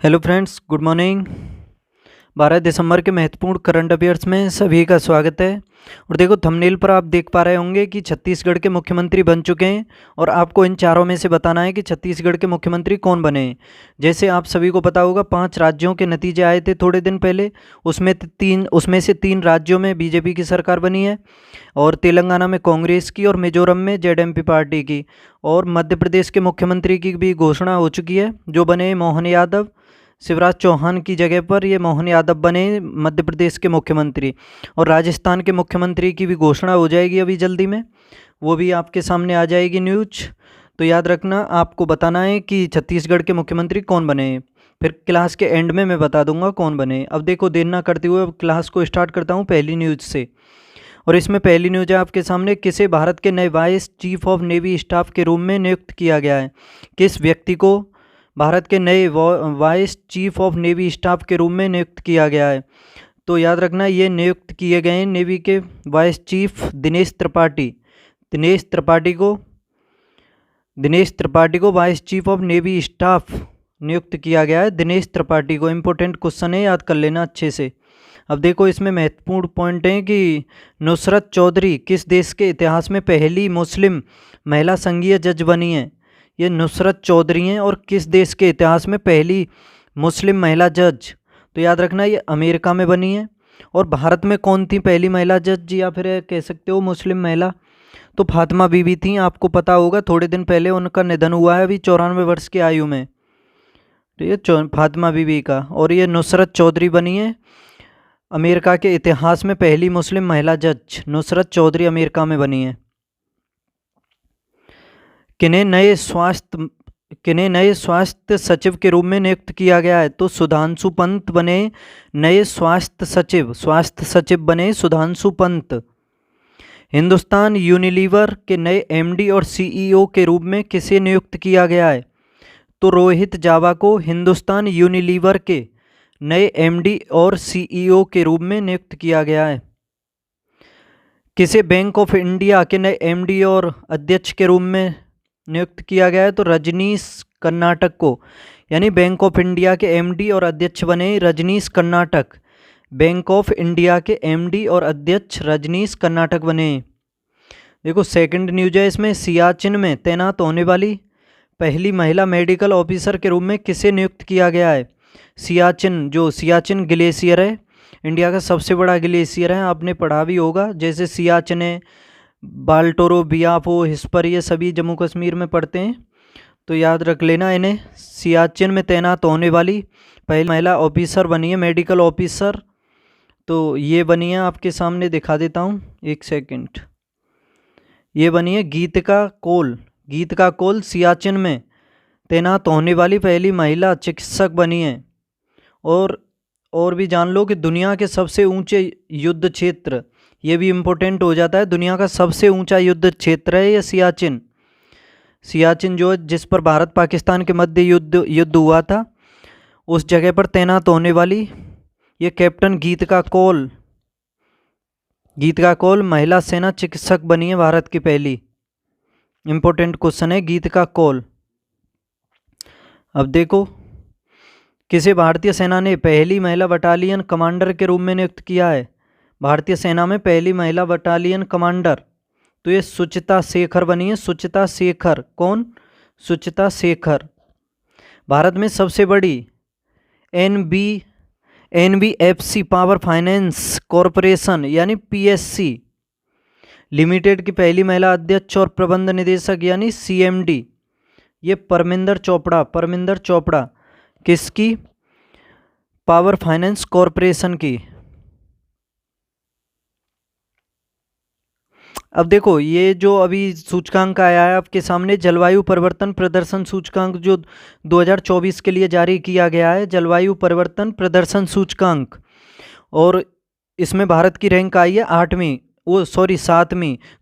Hello friends, good morning. 12 दिसंबर के महत्वपूर्ण current affairs में सभी का स्वागत है। और देखो, थंबनेल पर आप देख पा रहे होंगे कि छत्तीसगढ़ के मुख्यमंत्री बन चुके हैं और आपको इन चारों में से बताना है कि छत्तीसगढ़ के मुख्यमंत्री कौन बने हैं। जैसे आप सभी को पता होगा, 5 राज्यों के नतीजे आए थे थोड़े दिन पहले। उसमें से 3 राज्यों में बीजेपी की सरकार बनी है, और तेलंगाना में कांग्रेस की, और मिजोरम में जेडएमपी पार्टी की। और मध्य प्रदेश के मुख्यमंत्री की भी घोषणा हो चुकी है, जो बने मोहन यादव। शिवराज चौहान की जगह पर ये मोहन यादव बने मध्य प्रदेश के मुख्यमंत्री। और राजस्थान के मुख्यमंत्री की भी घोषणा हो जाएगी अभी जल्दी में, वो भी आपके सामने आ जाएगी न्यूज। तो याद रखना, आपको बताना है कि छत्तीसगढ़ के मुख्यमंत्री कौन बने हैं। फिर क्लास के एंड में मैं बता दूंगा कौन बने। अब देखो, देर ना करते हुए अब क्लास को स्टार्ट करता हूँ पहली न्यूज से। और इसमें पहली न्यूज है आपके सामने, किसे भारत के नए vice chief of navy staff के रूप में नियुक्त किया गया है। किस व्यक्ति को भारत के नए vice chief of navy staff के रूप में नियुक्त किया गया है। तो याद रखना, ये नियुक्त किए गए हैं नेवी के वाइस चीफ दिनेश त्रिपाठी। दिनेश त्रिपाठी को vice chief of navy staff नियुक्त किया गया है। दिनेश त्रिपाठी को, इंपॉर्टेंट क्वेश्चन है, याद कर लेना अच्छे से। अब देखो, इसमें महत्वपूर्ण पॉइंट है कि नुसरत चौधरी किस देश के इतिहास में पहली मुस्लिम महिला संघीय जज बनी है। ये नुसरत चौधरी हैं, और किस देश के इतिहास में पहली मुस्लिम महिला जज। तो याद रखना, ये अमेरिका में बनी है। और भारत में कौन थी पहली महिला जज, या फिर कह सकते हो मुस्लिम महिला? तो फातिमा बीबी थी। आपको पता होगा, थोड़े दिन पहले उनका निधन हुआ है, अभी 94 वर्ष की आयु में। तो ये फातिमा बीबी का, और ये नुसरत चौधरी बनी है अमेरिका के इतिहास में पहली मुस्लिम महिला जज। नुसरत चौधरी अमेरिका में बनी है। किन्हें नए स्वास्थ्य सचिव के रूप में नियुक्त किया गया है। तो सुधांशु पंत बने नए स्वास्थ्य सचिव बने सुधांशु पंत। हिंदुस्तान यूनिलीवर के नए एमडी और सीईओ के रूप में किसे नियुक्त किया गया है। तो रोहित जावा को हिंदुस्तान यूनिलीवर के नए एमडी और सीईओ के रूप में नियुक्त किया गया है। किसे बैंक ऑफ इंडिया के नए एमडी और अध्यक्ष के रूप में नियुक्त किया गया है। तो रजनीश कर्नाटक को, यानी बैंक ऑफ इंडिया के एमडी और अध्यक्ष बने Rajneesh Karnatak. Bank of India के एमडी और अध्यक्ष रजनीश कर्नाटक बने। देखो, सेकंड न्यूज है इसमें, सियाचिन में तैनात होने वाली पहली महिला मेडिकल ऑफिसर के रूप में किसे नियुक्त किया गया है। सियाचिन ग्लेशियर है, इंडिया का सबसे बड़ा ग्लेशियर है, आपने पढ़ा भी होगा। जैसे सियाचिन है, बाल्टोरो, बियाफो, हिस्पर, ये सभी जम्मू कश्मीर में पड़ते हैं। तो याद रख लेना इन्हें। सियाचिन में तैनात होने वाली पहली महिला ऑफिसर बनी है, मेडिकल ऑफिसर। तो ये बनी है, आपके सामने दिखा देता हूँ, एक सेकंड। ये बनी है गीतिका कौल सियाचिन में तैनात होने वाली पहली महिला चिकित्सक बनी है। और भी जान लो कि दुनिया के सबसे ऊंचे युद्ध क्षेत्र, ये भी इम्पोर्टेंट हो जाता है, दुनिया का सबसे ऊंचा युद्ध क्षेत्र है ये सियाचिन जो, जिस पर भारत पाकिस्तान के मध्य युद्ध हुआ था, उस जगह पर तैनात होने वाली ये कैप्टन गीतिका कौल महिला सेना चिकित्सक बनी है भारत की पहली। इंपॉर्टेंट क्वेश्चन है, गीतिका कौल। अब देखो, किसे भारतीय सेना ने पहली महिला बटालियन कमांडर के रूप में नियुक्त किया है। भारतीय सेना में पहली महिला बटालियन कमांडर, तो ये सुचिता शेखर बनी है। सुचिता शेखर कौन? सुचिता शेखर। भारत में सबसे बड़ी एनबीएफसी पावर फाइनेंस कॉरपोरेशन यानी पीएससी लिमिटेड की पहली महिला अध्यक्ष और प्रबंध निदेशक यानी सीएमडी, ये परमिंदर चोपड़ा। किसकी? पावर फाइनेंस कॉरपोरेशन की। अब देखो, ये जो अभी सूचकांक आया है आपके सामने, जलवायु परिवर्तन प्रदर्शन सूचकांक, जो 2024 के लिए जारी किया गया है, जलवायु परिवर्तन प्रदर्शन सूचकांक। और इसमें भारत की रैंक आई है 7वीं।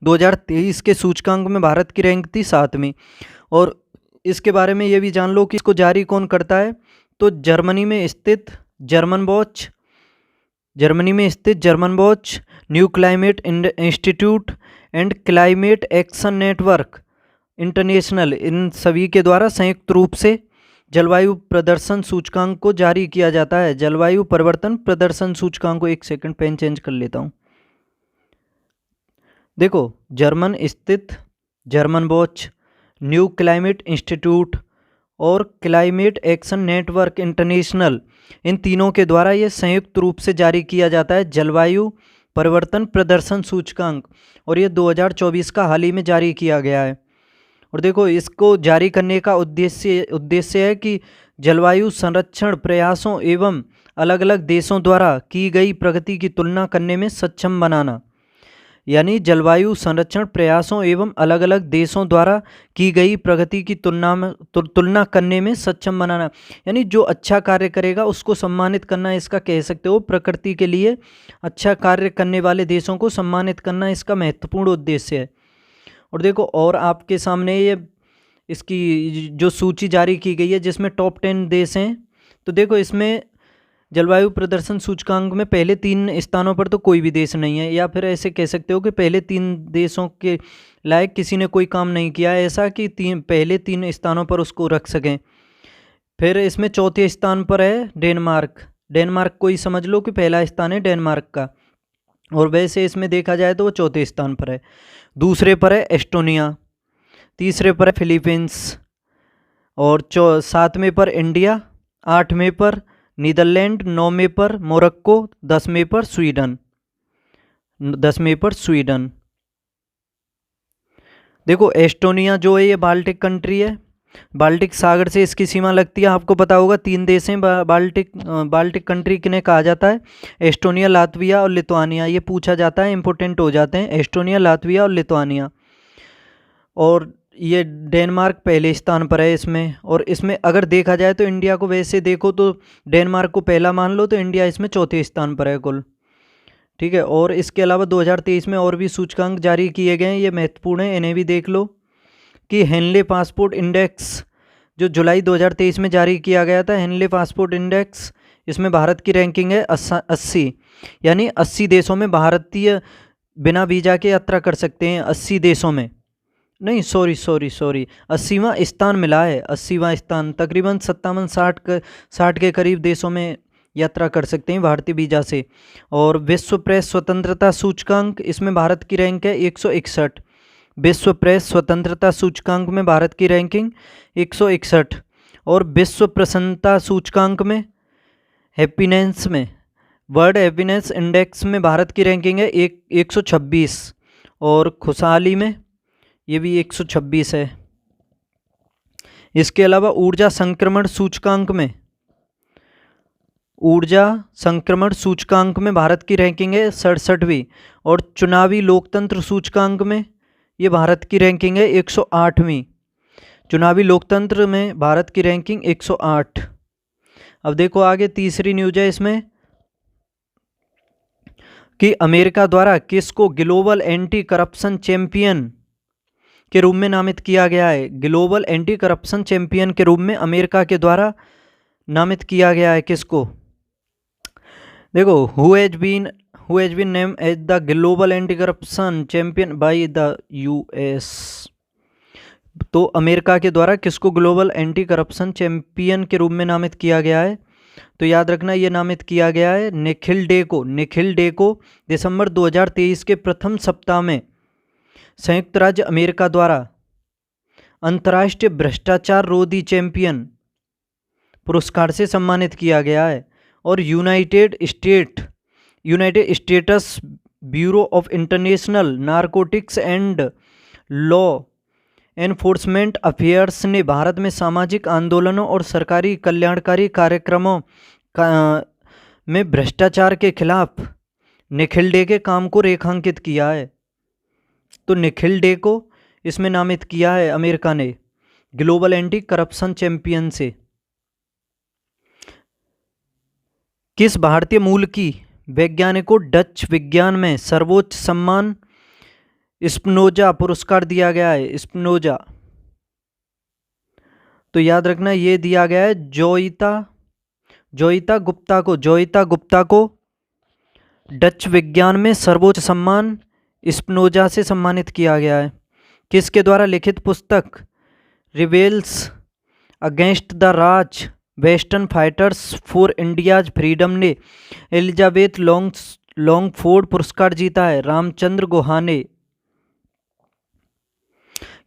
2023 के सूचकांक में भारत की रैंक थी 7वीं। और इसके बारे में ये भी जान लो कि इसको जारी कौन करता है। तो जर्मनी में स्थित German watch, new climate institute and climate action network international, इन सभी के द्वारा संयुक्त रूप से जलवायु प्रदर्शन सूचकांक को जारी किया जाता है? जलवायु परिवर्तन प्रदर्शन सूचकांक को, एक सेकंड पेन चेंज कर लेता हूँ। देखो, जर्मन स्थित German watch, new climate institute और क्लाइमेट एक्शन नेटवर्क इंटरनेशनल, इन तीनों के द्वारा ये संयुक्त रूप से जारी किया जाता है जलवायु परिवर्तन प्रदर्शन सूचकांक, और ये 2024 का हाल ही में जारी किया गया है। और देखो, इसको जारी करने का उद्देश्य है कि जलवायु संरक्षण प्रयासों एवं अलग अलग देशों द्वारा की गई प्रगति की तुलना करने में सक्षम बनाना। यानी जलवायु संरक्षण प्रयासों एवं अलग अलग देशों द्वारा की गई प्रगति की तुलना करने में सक्षम बनाना, यानी जो अच्छा कार्य करेगा उसको सम्मानित करना, इसका कह सकते हो। प्रकृति के लिए अच्छा कार्य करने वाले देशों को सम्मानित करना इसका महत्वपूर्ण उद्देश्य है। और देखो, और आपके सामने ये इसकी जो सूची जारी की गई है जिसमें टॉप 10 देश हैं, तो देखो इसमें जलवायु प्रदर्शन सूचकांक में पहले 3 स्थानों पर तो कोई भी देश नहीं है, या फिर ऐसे कह सकते हो कि पहले 3 देशों के लायक किसी ने कोई काम नहीं किया है ऐसा कि पहले 3 स्थानों पर उसको रख सकें। फिर इसमें चौथे स्थान पर है डेनमार्क। डेनमार्क को ही समझ लो कि पहला स्थान है डेनमार्क का, और वैसे इसमें देखा जाए तो वो चौथे स्थान पर है। दूसरे पर है एस्टोनिया, तीसरे पर है फिलीपींस, और 7वें पर इंडिया, 8वें पर नीदरलैंड, 9वें पर मोरक्को, 10वें पर स्वीडन, 10वें पर स्वीडन। देखो, एस्टोनिया जो है ये बाल्टिक कंट्री है, बाल्टिक सागर से इसकी सीमा लगती है। आपको पता होगा 3 देश हैं बाल्टिक कंट्री किन्हें कहा जाता है? एस्टोनिया, लातविया और लिथुआनिया। ये पूछा जाता है, इंपॉर्टेंट हो जाते हैं, एस्टोनिया, लातविया और लिथुआनिया। और ये डेनमार्क पहले स्थान पर है इसमें। और इसमें अगर देखा जाए तो इंडिया को वैसे देखो तो डेनमार्क को पहला मान लो, तो इंडिया इसमें चौथे स्थान पर है कुल, ठीक है। और इसके अलावा 2023 में और भी सूचकांक जारी किए गए हैं, ये महत्वपूर्ण है, इन्हें भी देख लो। कि हेनले पासपोर्ट इंडेक्स जो जुलाई 2023 में जारी किया गया था, हेनले पासपोर्ट इंडेक्स, इसमें भारत की रैंकिंग है 80, यानी 80 देशों में भारतीय बिना वीज़ा के यात्रा कर सकते हैं। 80 देशों में नहीं, सॉरी 80वां स्थान मिला है, 80वां स्थान। तकरीबन 57-60 के करीब देशों में यात्रा कर सकते हैं भारतीय वीज़ा से। और विश्व प्रेस स्वतंत्रता सूचकांक, इसमें भारत की रैंक है 161। विश्व प्रेस स्वतंत्रता सूचकांक में भारत की रैंकिंग 161। और विश्व प्रसन्नता सूचकांक में, हैप्पीनेस में, वर्ल्ड हैप्पीनेस इंडेक्स में भारत की रैंकिंग है 126। और खुशहाली में ये भी 126 है। इसके अलावा ऊर्जा संक्रमण सूचकांक में, ऊर्जा संक्रमण सूचकांक में भारत की रैंकिंग है 67वीं। और चुनावी लोकतंत्र सूचकांक में ये भारत की रैंकिंग है 108वीं। चुनावी लोकतंत्र में भारत की रैंकिंग 108। अब देखो आगे तीसरी न्यूज है इसमें कि अमेरिका द्वारा किसको ग्लोबल एंटी करप्शन चैंपियन के रूप में नामित किया गया है? ग्लोबल एंटी करप्शन चैंपियन के रूप में अमेरिका के द्वारा नामित किया गया है किसको? देखो, who has been named as the global anti corruption champion by the US. तो अमेरिका के द्वारा किसको ग्लोबल एंटी करप्शन चैंपियन के रूप में नामित किया गया है? तो याद रखना, ये नामित किया गया है निखिल डे को दिसंबर 2023 के प्रथम सप्ताह में संयुक्त राज्य अमेरिका द्वारा अंतर्राष्ट्रीय भ्रष्टाचार रोधी चैंपियन पुरस्कार से सम्मानित किया गया है। और United states bureau of international narcotics and law enforcement affairs ने भारत में सामाजिक आंदोलनों और सरकारी कल्याणकारी कार्यक्रमों में भ्रष्टाचार के खिलाफ निखिल डे के काम को रेखांकित किया है। तो निखिल डे को इसमें नामित किया है अमेरिका ने ग्लोबल एंटी करप्शन चैंपियन से। किस भारतीय मूल की वैज्ञानिक को डच विज्ञान में सर्वोच्च सम्मान स्पिनोजा पुरस्कार दिया गया है? स्पिनोजा, तो याद रखना ये दिया गया है जोइता गुप्ता को डच विज्ञान में सर्वोच्च सम्मान स्पिनोजा से सम्मानित किया गया है। किसके द्वारा लिखित पुस्तक reveals against the Raj western fighters for India's freedom ने एलिजाबेथ लॉन्गफोर्ड पुरस्कार जीता है? रामचंद्र गुहा ने।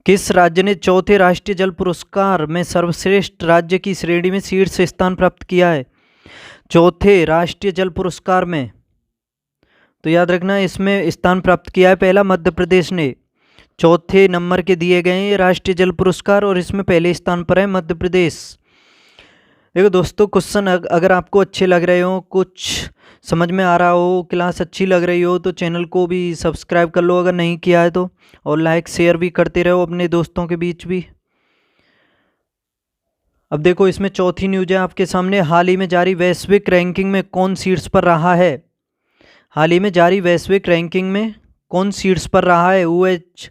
किस राज्य ने चौथे राष्ट्रीय जल पुरस्कार में सर्वश्रेष्ठ राज्य की श्रेणी में शीर्ष स्थान प्राप्त किया है? चौथे राष्ट्रीय जल पुरस्कार में, तो याद रखना इसमें स्थान प्राप्त किया है पहला मध्य प्रदेश ने। चौथे नंबर के दिए गए हैं ये राष्ट्रीय जल पुरस्कार और इसमें पहले स्थान पर है मध्य प्रदेश। देखो दोस्तों, क्वेश्चन अगर आपको अच्छे लग रहे हो, कुछ समझ में आ रहा हो, क्लास अच्छी लग रही हो, तो चैनल को भी सब्सक्राइब कर लो अगर नहीं किया है तो, और लाइक शेयर भी करते रहो अपने दोस्तों के बीच भी। अब देखो इसमें चौथी न्यूज है आपके सामने। हाल ही में जारी वैश्विक रैंकिंग में कौन शीर्ष पर रहा है? हाल ही में जारी वैश्विक रैंकिंग में कौन शीर्ष पर रहा है? UH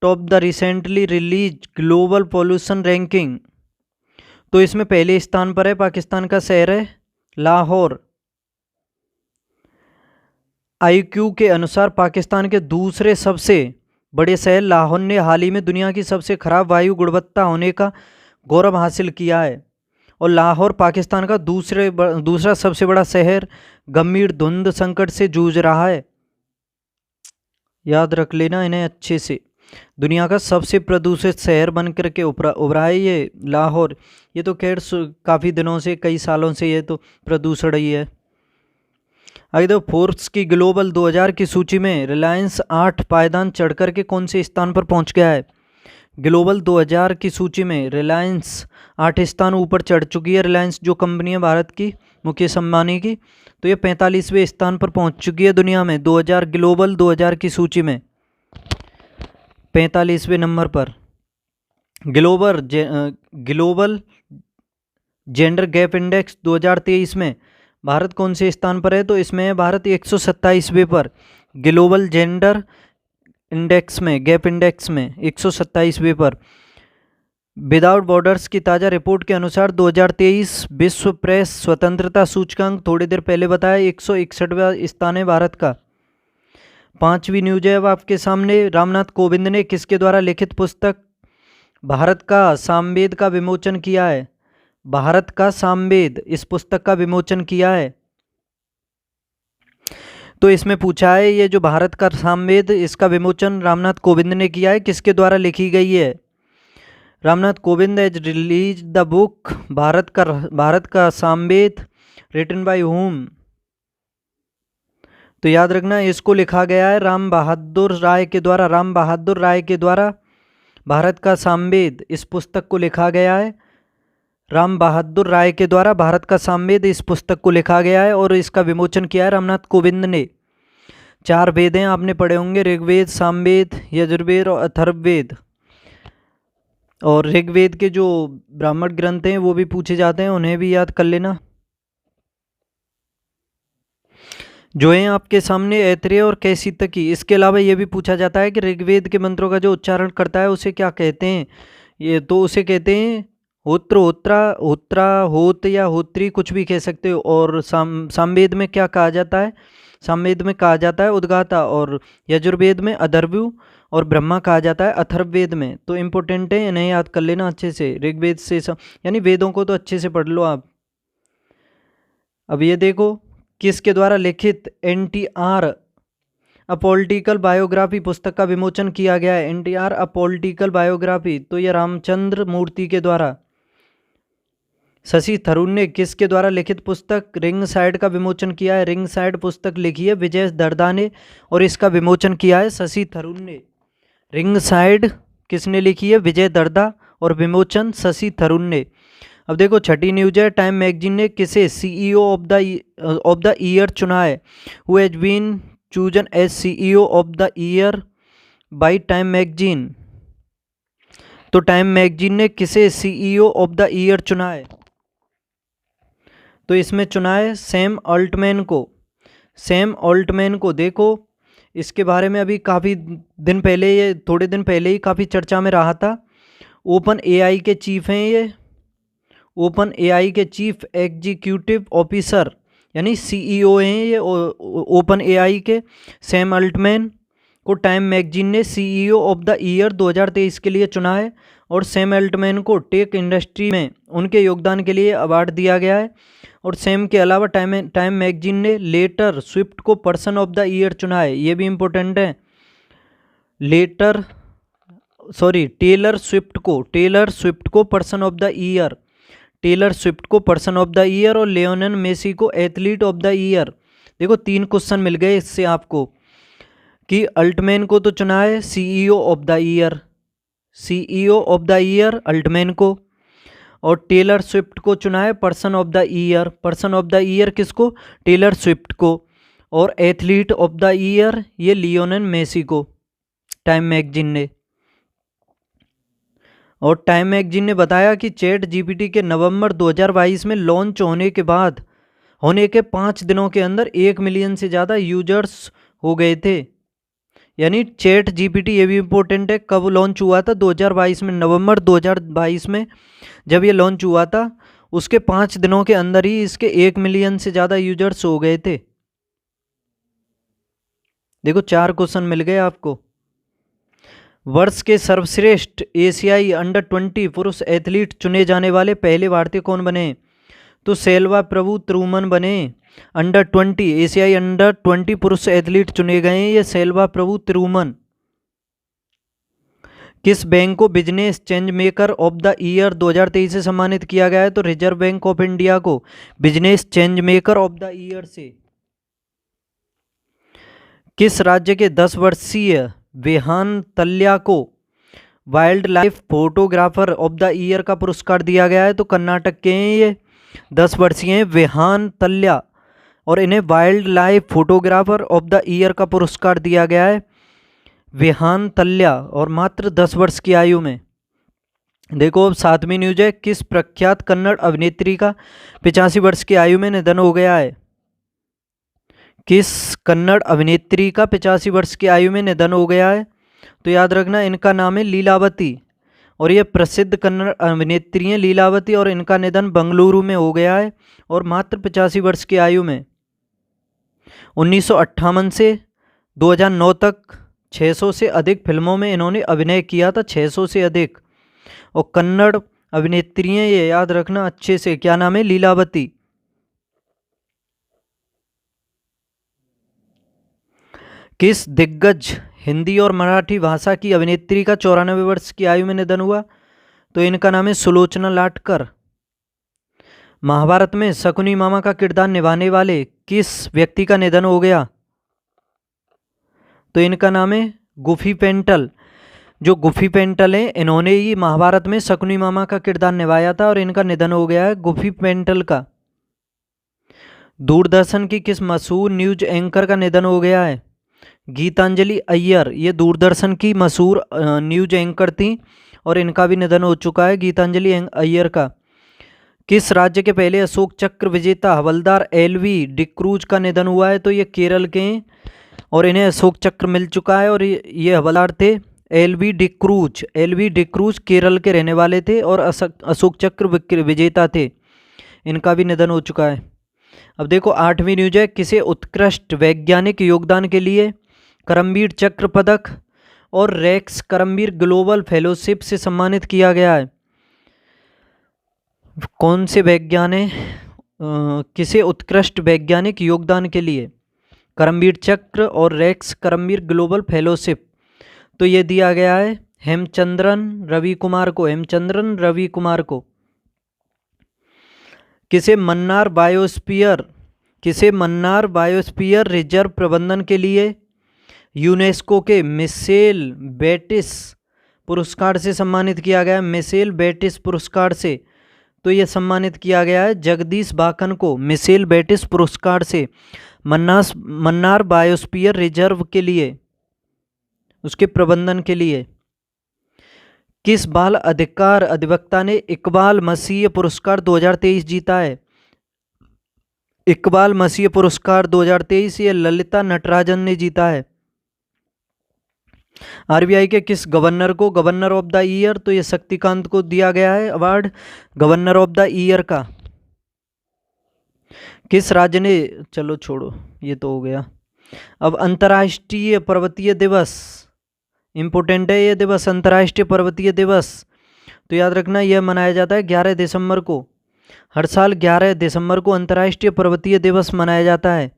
top the recently release global pollution ranking. तो इसमें पहले स्थान पर है पाकिस्तान का शहर है लाहौर। IQ के अनुसार पाकिस्तान के दूसरे सबसे बड़े शहर लाहौर ने हाल ही में दुनिया की सबसे खराब वायु गुणवत्ता होने का गौरव हासिल किया है। और लाहौर पाकिस्तान का दूसरा सबसे बड़ा शहर गंभीर धुंध संकट से जूझ रहा है। याद रख लेना इन्हें अच्छे से। दुनिया का सबसे प्रदूषित शहर बन करके उभरा है ये लाहौर। ये तो खैर काफ़ी दिनों से, कई सालों से ये तो प्रदूषण ही है। आगे तो फोर्ब्स की ग्लोबल 2000 की सूची में रिलायंस 8 पायदान चढ़ कर के कौन से स्थान पर पहुंच गया है? ग्लोबल 2000 की सूची में रिलायंस 8 स्थान ऊपर चढ़ चुकी है। रिलायंस जो कंपनी है भारत की मुकेश अंबानी की, तो ये 45वें स्थान पर पहुंच चुकी है दुनिया में। 2000 ग्लोबल 2000 की सूची में 45वें नंबर पर। ग्लोबल जेंडर गैप इंडेक्स 2023 में भारत कौन से स्थान पर है? तो इसमें है भारत 127वें पर। ग्लोबल जेंडर इंडेक्स में, गैप इंडेक्स में 127वें पर। विदाउट बॉर्डर्स की ताज़ा रिपोर्ट के अनुसार 2023 विश्व प्रेस स्वतंत्रता सूचकांक थोड़ी देर पहले बताया 161वां स्थान है भारत का। पांचवी न्यूज है अब आपके सामने। रामनाथ कोविंद ने किसके द्वारा लिखित पुस्तक भारत का सामवेद का विमोचन किया है? भारत का सामवेद, इस पुस्तक का विमोचन किया है। तो इसमें पूछा है ये जो भारत का सामवेद, इसका विमोचन रामनाथ कोविंद ने किया है, किसके द्वारा लिखी गई है? Ramnath Kovind has release the book Bharat का सामवेद रिटन बाय हुम। तो याद रखना इसको लिखा गया है राम बहादुर राय के द्वारा। राम बहादुर राय के द्वारा भारत का सामवेद, इस पुस्तक को लिखा गया है। राम बहादुर राय के द्वारा भारत का सामवेद, इस पुस्तक को लिखा गया है और इसका विमोचन किया है रामनाथ कोविंद ने। 4 वेद हैं आपने पढ़े होंगे, ऋग्वेद, सामवेद, यजुर्वेद और अथर्ववेद। और ऋग्वेद के जो ब्राह्मण ग्रंथ हैं वो भी पूछे जाते हैं, उन्हें भी याद कर लेना। जो है आपके सामने ऐत्रेय और कैसितकी। इसके अलावा ये भी पूछा जाता है कि ऋग्वेद के मंत्रों का जो उच्चारण करता है उसे क्या कहते हैं? ये तो उसे कहते हैं होत्र, होत्रा, होत या होत्री, कुछ भी कह सकते हो। और सामवेद में क्या कहा जाता है? सामवेद में कहा जाता है उद्गाता, और यजुर्वेद में अथर्वु और ब्रह्मा कहा जाता है अथर्ववेद में। तो इम्पोर्टेंट है, इन्हें याद कर लेना अच्छे से। ऋग्वेद से यानी वेदों को तो अच्छे से पढ़ लो आप। अब ये देखो किसके द्वारा लिखित NTR अ पॉलिटिकल बायोग्राफी पुस्तक का विमोचन किया गया है? NTR अ पॉलिटिकल बायोग्राफी, तो ये रामचंद्र मूर्ति के द्वारा। शशि थरूर ने किसके द्वारा लिखित पुस्तक रिंग साइड का विमोचन किया है? रिंग साइड पुस्तक लिखी है विजय दर्दा ने और इसका विमोचन किया है शशि थरूर ने। रिंग साइड किसने लिखी है? विजय दर्दा, और विमोचन शशि थरूर ने। अब देखो छठी न्यूज है। टाइम मैगजीन ने किसे CEO ऑफ द ईयर चुना है? Who has been chosen as CEO of the year by Time magazine. तो टाइम मैगजीन ने किसे CEO ऑफ द ईयर चुना है? तो इसमें चुना है सैम ऑल्टमैन को। सैम ऑल्टमैन को। देखो इसके बारे में अभी काफ़ी दिन पहले, ये थोड़े दिन पहले ही काफ़ी चर्चा में रहा था। ओपन AI के चीफ हैं ये। ओपन AI के चीफ एग्जीक्यूटिव ऑफिसर यानी CEO हैं ये ओपन AI के। सैम ऑल्टमैन को टाइम मैगजीन ने CEO ऑफ द ईयर 2023 के लिए चुना है और सैम अल्टमैन को टेक इंडस्ट्री में उनके योगदान के लिए अवार्ड दिया गया है। और सैम के अलावा टाइम मैगजीन ने लेटर स्विफ्ट को पर्सन ऑफ द ईयर चुना है, ये भी इम्पोर्टेंट है। टेलर स्विफ्ट को person of the year, Taylor Swift को पर्सन ऑफ द ईयर और लियोनेल मेसी को एथलीट ऑफ द ईयर। देखो 3 क्वेश्चन मिल गए इससे आपको कि अल्टमैन को तो चुना है CEO of the year, CEO of the year Altman को, और टेलर स्विफ्ट को चुना है person of the year. Person of the year किसको? टेलर स्विफ्ट को। और एथलीट ऑफ द ईयर ये लियोनेल मेसी को, टाइम मैगजीन ने। और टाइम मैगजीन ने बताया कि चैट जीपीटी के नवंबर 2022 में लॉन्च होने के 5 दिनों के अंदर 1 मिलियन से ज़्यादा यूजर्स हो गए थे। यानी चैट जीपीटी, ये भी इम्पोर्टेंट है, कब लॉन्च हुआ था? 2022 में, नवंबर 2022 में जब ये लॉन्च हुआ था, उसके 5 दिनों के अंदर ही इसके 1 मिलियन से ज़्यादा यूजर्स हो गए थे। देखो 4 क्वेश्चन मिल गए आपको। वर्ष के सर्वश्रेष्ठ एशियाई अंडर 20 पुरुष एथलीट चुने जाने वाले पहले भारतीय कौन बने? तो सेल्वा प्रभु त्रुमन बने। अंडर 20 एशियाई अंडर 20 पुरुष एथलीट चुने गए हैं ये सेल्वा प्रभु त्रुमन। किस बैंक को business change maker of the year 2023 से सम्मानित किया गया है? तो रिजर्व बैंक ऑफ इंडिया को business change maker of the year से। किस राज्य के 10 वर्षीय वेहान तल्या को wild life photographer of the year का पुरस्कार दिया गया है? तो कर्नाटक के हैं ये 10 वर्षीय वेहान तल्या, और इन्हें wild life photographer of the year का पुरस्कार दिया गया है, वेहान तल्या, और मात्र 10 वर्ष की आयु में। देखो अब 7वीं न्यूज है। किस प्रख्यात कन्नड़ अभिनेत्री का 85 वर्ष की आयु में निधन हो गया है? किस कन्नड़ अभिनेत्री का 85 वर्ष की आयु में निधन हो गया है? तो याद रखना इनका नाम है लीलावती, और ये प्रसिद्ध कन्नड़ अभिनेत्री हैं लीलावती, और इनका निधन बंगलुरु में हो गया है और मात्र 85 वर्ष की आयु में। 1958 से 2009 तक 600 से अधिक फिल्मों में इन्होंने अभिनय किया था, 600 से अधिक। और कन्नड़ अभिनेत्री हैं ये, याद रखना अच्छे से, क्या नाम है? लीलावती। किस दिग्गज हिंदी और मराठी भाषा की अभिनेत्री का 94 वर्ष की आयु में निधन हुआ? तो इनका नाम है सुलोचना लाटकर। महाभारत में शकुनी मामा का किरदार निभाने वाले किस व्यक्ति का निधन हो गया? तो इनका नाम है गुफी पेंटल। जो गुफी पेंटल हैं, इन्होंने ही महाभारत में शकुनी मामा का किरदार निभाया था और इनका निधन हो गया है गुफी पेंटल का। दूरदर्शन की किस मशहूर न्यूज एंकर का निधन हो गया है? गीतांजलि अय्यर, ये दूरदर्शन की मशहूर न्यूज एंकर थी और इनका भी निधन हो चुका है, गीतांजलि अय्यर का। किस राज्य के पहले अशोक चक्र विजेता हवलदार एलवी डिक्रूज का निधन हुआ है? तो ये केरल के हैं और इन्हें अशोक चक्र मिल चुका है, और ये हवलदार थे एलवी डिक्रूज केरल के रहने वाले थे और अशोक चक्र विजेता थे, इनका भी निधन हो चुका है। अब देखो 8वीं न्यूज है। किसे उत्कृष्ट वैज्ञानिक योगदान के लिए करमबीर चक्र पदक और रेक्स करमबीर ग्लोबल फेलोशिप से सम्मानित किया गया है? कौन से वैज्ञानिक किसे उत्कृष्ट वैज्ञानिक योगदान के लिए करमबीर चक्र और रेक्स करमबीर ग्लोबल फेलोशिप? तो ये दिया गया है हेमचंद्रन रवि कुमार को। किसे मन्नार बायोस्फीयर रिजर्व प्रबंधन के लिए यूनेस्को के मिशेल बेटिस पुरस्कार से सम्मानित किया गया है? मिशेल बेटिस पुरस्कार से तो ये सम्मानित किया गया है जगदीश बाकन को मिशेल बेटिस पुरस्कार से मन्नार बायोस्फीयर रिजर्व के लिए, उसके प्रबंधन के लिए। किस बाल अधिकार अधिवक्ता ने इकबाल मसीह पुरस्कार 2023 जीता है? इकबाल मसीह पुरस्कार 2023 ये ललिता नटराजन ने जीता है। आरबीआई के किस गवर्नर को गवर्नर ऑफ द ईयर? तो ये शक्तिकांत को दिया गया है award governor of the year का। किस राज्य ने, चलो छोड़ो ये तो हो गया। अब अंतर्राष्ट्रीय पर्वतीय दिवस, इंपोर्टेंट है ये दिवस, अंतर्राष्ट्रीय पर्वतीय दिवस तो याद रखना यह मनाया जाता है 11 दिसंबर को। हर साल 11 दिसंबर को अंतर्राष्ट्रीय पर्वतीय दिवस मनाया जाता है।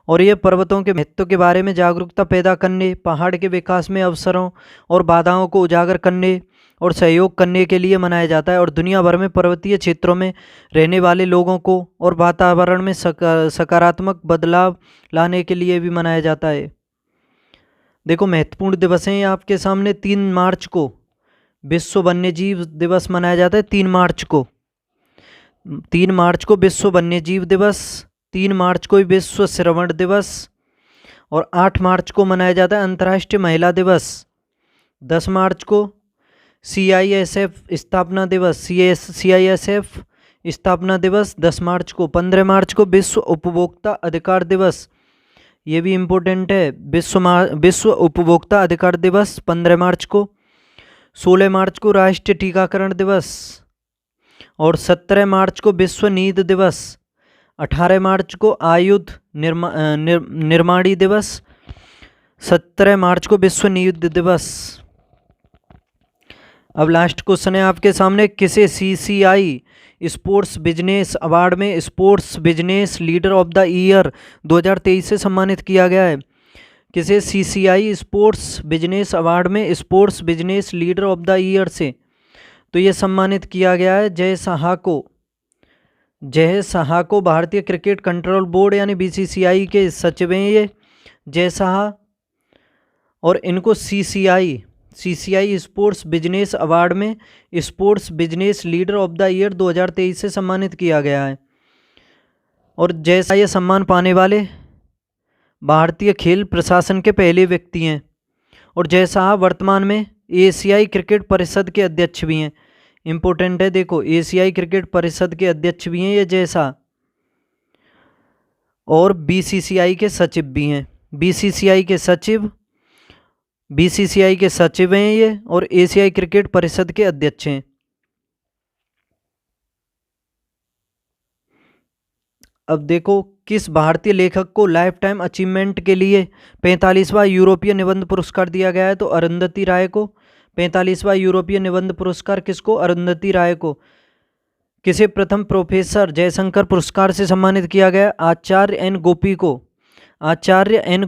और ये पर्वतों के महत्व के बारे में जागरूकता पैदा करने, पहाड़ के विकास में अवसरों और बाधाओं को उजागर करने और सहयोग करने के लिए मनाया जाता है। और दुनिया भर में पर्वतीय क्षेत्रों में रहने वाले लोगों को और वातावरण में सकारात्मक बदलाव लाने के लिए भी मनाया जाता है। देखो महत्वपूर्ण दिवस हैं आपके सामने। 3 मार्च को विश्व वन्यजीव दिवस मनाया जाता है। 3 मार्च को 3 मार्च को विश्व वन्यजीव दिवस, 3 मार्च को विश्व श्रवण दिवस, और 8 मार्च को मनाया जाता है अंतर्राष्ट्रीय महिला दिवस। 10 मार्च को CISF स्थापना दिवस, CISF स्थापना दिवस 10 मार्च को। 15 मार्च को विश्व उपभोक्ता अधिकार दिवस, ये भी इम्पोर्टेंट है, विश्व उपभोक्ता अधिकार दिवस 15 मार्च को। 16 मार्च को राष्ट्रीय टीकाकरण दिवस, और 17 मार्च को विश्व नींद दिवस। 18 मार्च को आयुध निर्माणी दिवस। 17 मार्च को विश्व नींद दिवस। अब लास्ट क्वेश्चन है आपके सामने, किसे CCI स्पोर्ट्स बिजनेस अवार्ड में sports business leader of the year 2023 से सम्मानित किया गया है? किसे CCI स्पोर्ट्स बिजनेस अवार्ड में sports business leader of the year से तो ये सम्मानित किया गया है जय साहा को। जय साहा को भारतीय क्रिकेट कंट्रोल बोर्ड यानी BCCI के सचिव हैं ये जय साहा, और इनको CCI स्पोर्ट्स बिजनेस अवार्ड में sports business leader of the year 2023 से सम्मानित किया गया है। और जय साहा ये सम्मान पाने वाले भारतीय खेल प्रशासन के पहले व्यक्ति हैं। और जय साहा वर्तमान में एशियाई क्रिकेट परिषद के अध्यक्ष भी हैं। इम्पोर्टेंट है, देखो एशियाई क्रिकेट परिषद के अध्यक्ष भी हैं ये जय साहा, और BCCI के सचिव भी हैं। BCCI के सचिव हैं ये, और एशियाई क्रिकेट परिषद के अध्यक्ष हैं। अब देखो किस भारतीय लेखक को लाइफ टाइम अचीवमेंट के लिए 45वां यूरोपीय निबंध पुरस्कार दिया गया है? तो अरुंधति राय को। 45वां यूरोपीय निबंध पुरस्कार किसको? अरुंधति राय को। किसे प्रथम प्रोफेसर जयशंकर पुरस्कार से सम्मानित किया गया? आचार्य एन गोपी को। आचार्य एन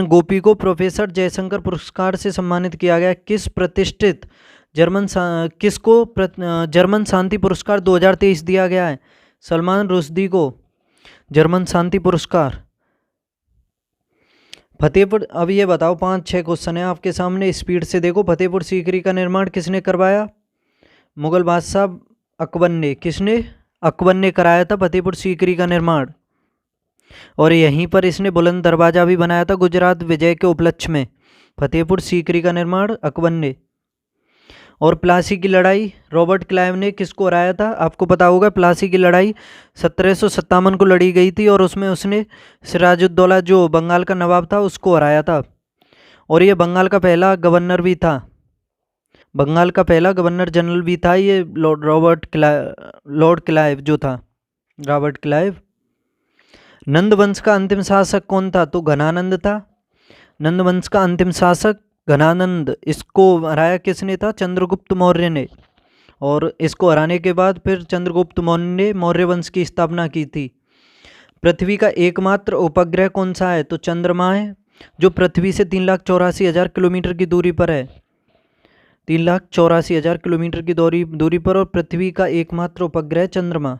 गोपी को प्रोफेसर जयशंकर पुरस्कार से सम्मानित किया गया। किस प्रतिष्ठित किसको जर्मन शांति पुरस्कार 2023 दिया गया है? सलमान रुश्दी को जर्मन शांति पुरस्कार। फतेहपुर, अब ये बताओ 5-6 क्वेश्चन है आपके सामने, स्पीड से देखो। फतेहपुर सीकरी का निर्माण किसने करवाया? मुगल बादशाह अकबर ने। किसने? अकबर ने कराया था फतेहपुर सीकरी का निर्माण। और यहीं पर इसने बुलंद दरवाजा भी बनाया था गुजरात विजय के उपलक्ष्य में। फतेहपुर सीकरी का निर्माण अकबर ने। और प्लासी की लड़ाई रॉबर्ट क्लाइव ने किसको हराया था? आपको पता होगा प्लासी की लड़ाई 1757 को लड़ी गई थी, और उसमें उसने सिराजुद्दौला जो बंगाल का नवाब था उसको हराया था। और ये बंगाल का पहला गवर्नर भी था, बंगाल का पहला गवर्नर जनरल भी था ये लॉर्ड क्लाइव जो था, रॉबर्ट क्लाइव। नंद वंश का अंतिम शासक कौन था? तो घनानंद था। नंद वंश का अंतिम शासक घनानंद। इसको हराया किसने था? चंद्रगुप्त मौर्य ने। और इसको हराने के बाद फिर चंद्रगुप्त मौर्य ने मौर्य वंश की स्थापना की थी। पृथ्वी का एकमात्र उपग्रह कौन सा है? तो चंद्रमा है, जो पृथ्वी से 3,84,000 किलोमीटर की दूरी पर है। 3,84,000 किलोमीटर की दूरी पर, और पृथ्वी का एकमात्र उपग्रह चंद्रमा।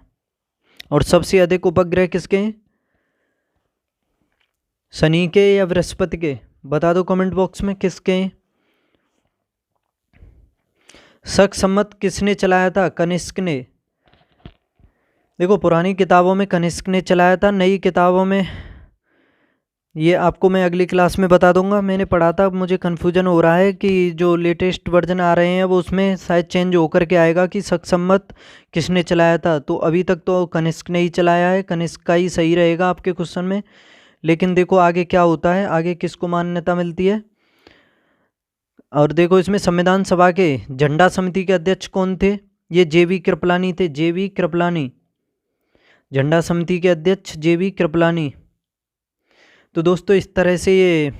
और सबसे अधिक उपग्रह किसके हैं? शनि के या बृहस्पति के? बता दो कमेंट बॉक्स में किसके हैं। शक सम्मत किसने चलाया था? कनिष्क ने। देखो पुरानी किताबों में कनिष्क ने चलाया था, नई किताबों में ये आपको मैं अगली क्लास में बता दूंगा। मैंने पढ़ा था, मुझे कन्फ्यूजन हो रहा है कि जो लेटेस्ट वर्जन आ रहे हैं वो उसमें शायद चेंज होकर के आएगा कि शक सम्मत किसने चलाया था। तो अभी तक तो कनिष्क ने ही चलाया है, कनिष्क का ही सही रहेगा आपके क्वेश्चन में। लेकिन देखो आगे क्या होता है, आगे किसको मान्यता मिलती है। और देखो इसमें संविधान सभा के झंडा समिति के अध्यक्ष कौन थे? ये JV कृपलानी थे, JV कृपलानी। झंडा समिति के अध्यक्ष JV कृपलानी। तो दोस्तों इस तरह से ये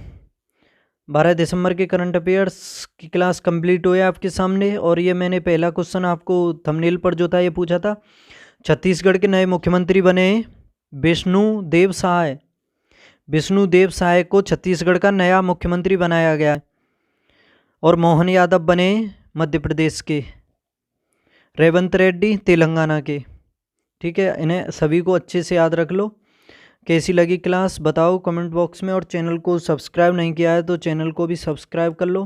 12 दिसंबर के करंट अफेयर्स की क्लास कंप्लीट हुई है आपके सामने। और ये मैंने पहला क्वेश्चन आपको थंबनेल पर जो था ये पूछा था, छत्तीसगढ़ के नए मुख्यमंत्री बने विष्णुदेव साय। विष्णुदेव साय को छत्तीसगढ़ का नया मुख्यमंत्री बनाया गया है। और मोहन यादव बने मध्य प्रदेश के, रेवंत रेड्डी तेलंगाना के। ठीक है, इन्हें सभी को अच्छे से याद रख लो। कैसी लगी क्लास बताओ कमेंट बॉक्स में। और चैनल को सब्सक्राइब नहीं किया है तो चैनल को भी सब्सक्राइब कर लो।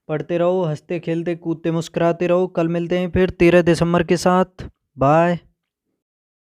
पढ़ते रहो, हंसते खेलते कूदते मुस्कुराते रहो। कल मिलते हैं फिर 13 दिसंबर के साथ। बाय।